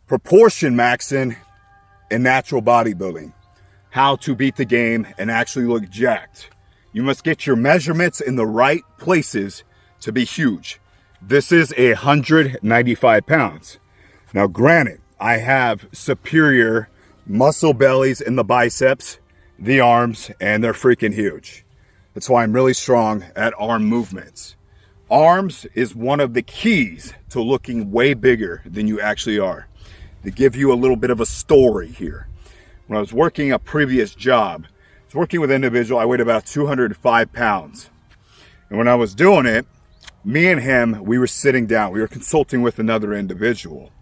Proportion maxing in natural bodybuilding. How to beat the game and actually look jacked. You must get your measurements in the right places to be huge. This is 195 pounds. Now granted, I have superior muscle bellies in the biceps, the arms, and they're freaking huge. That's why I'm really strong at arm movements. Arms is one of the keys to looking way bigger than you actually are. To give you a little bit of a story here. When I was working a previous job, I was working with an individual, I weighed about 205 pounds. And when I was doing it, me and him, we were sitting down, we were consulting with another individual.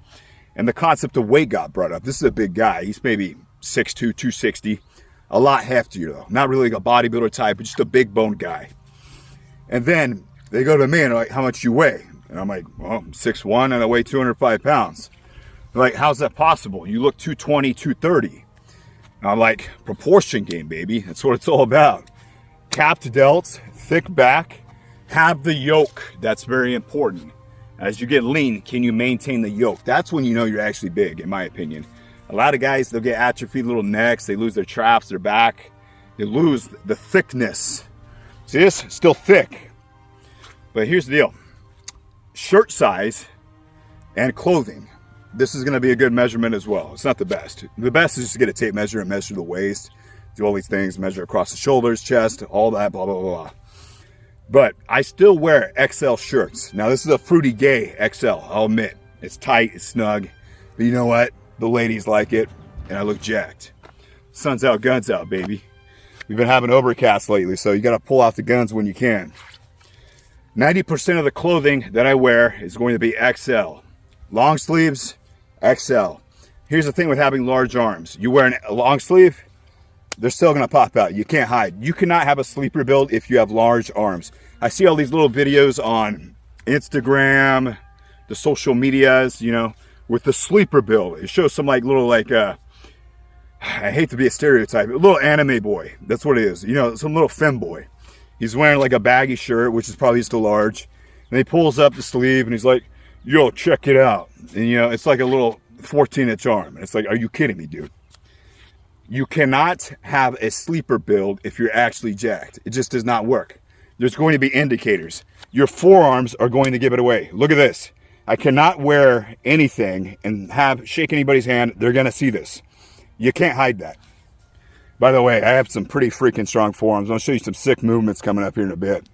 And the concept of weight got brought up. This is a big guy, he's maybe 6'2", 260, a lot heftier though. Not really like a bodybuilder type, but just a big bone guy. And then they go to me and they're like, how much you weigh? And I'm like, well, I'm 6'1" and I weigh 205 pounds. They're like, how's that possible? You look 220, 230. And I'm like, proportion game, baby. That's what it's all about. Capped delts, thick back, have the yoke. That's very important. As you get lean, can you maintain the yoke? That's when you know you're actually big, in my opinion. A lot of guys, they'll get atrophied little necks. They lose their traps, their back. They lose the thickness. See this? Still thick. But here's the deal. Shirt size and clothing. This is going to be a good measurement as well. It's not the best. The best is just to get a tape measure and measure the waist, do all these things, measure across the shoulders, chest, all that, blah, blah, blah. But I still wear XL shirts. Now, this is a fruity gay XL, I'll admit. It's tight, it's snug. But you know what? The ladies like it, and I look jacked. Sun's out, guns out, baby. We've been having overcast lately, so you got to pull out the guns when you can. 90% of the clothing that I wear is going to be XL. Long sleeves, XL. Here's the thing with having large arms. You wear a long sleeve, they're still gonna pop out. You can't hide. You cannot have a sleeper build if you have large arms. I see all these little videos on Instagram, the social medias, you know, with the sleeper build. It shows some like little like, I hate to be a stereotype, a little anime boy. That's what it is. You know, some little femboy. He's wearing like a baggy shirt, which is probably just a large. And he pulls up the sleeve and he's like, yo, check it out. And you know, it's like a little 14-inch arm. And it's like, are you kidding me, dude? You cannot have a sleeper build if you're actually jacked. It just does not work. There's going to be indicators. Your forearms are going to give it away. Look at this. I cannot wear anything and shake anybody's hand. They're going to see this. You can't hide that. By the way, I have some pretty freaking strong forearms. I'll show you some sick movements coming up here in a bit.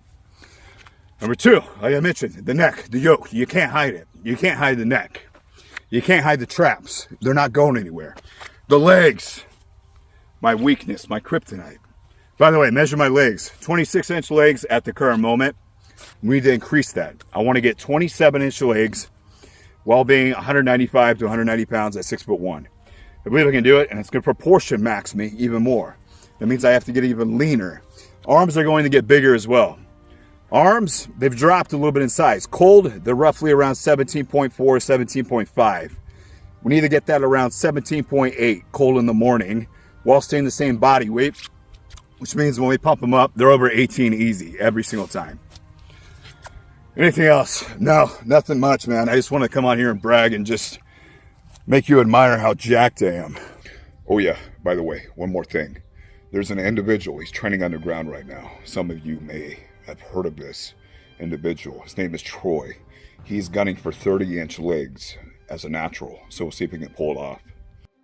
Number two, like I mentioned, the neck, the yoke. You can't hide it. You can't hide the neck. You can't hide the traps. They're not going anywhere. The legs, my weakness, my kryptonite. By the way, measure my legs. 26-inch legs at the current moment. We need to increase that. I want to get 27-inch legs while being 195 to 190 pounds at 6'1". I believe I can do it, and it's going to proportion max me even more. That means I have to get even leaner. Arms are going to get bigger as well. Arms, they've dropped a little bit in size. Cold, they're roughly around 17.4, 17.5. We need to get that around 17.8 cold in the morning while staying the same body weight, which means when we pump them up, they're over 18 easy every single time. Anything else? No, nothing much, man. I just want to come on here and brag and just make you admire how jacked I am. Oh yeah, by the way, one more thing. There's an individual, he's training underground right now. Some of you may have heard of this individual. His name is Troy. He's gunning for 30-inch legs as a natural, so we'll see if we can pull it off.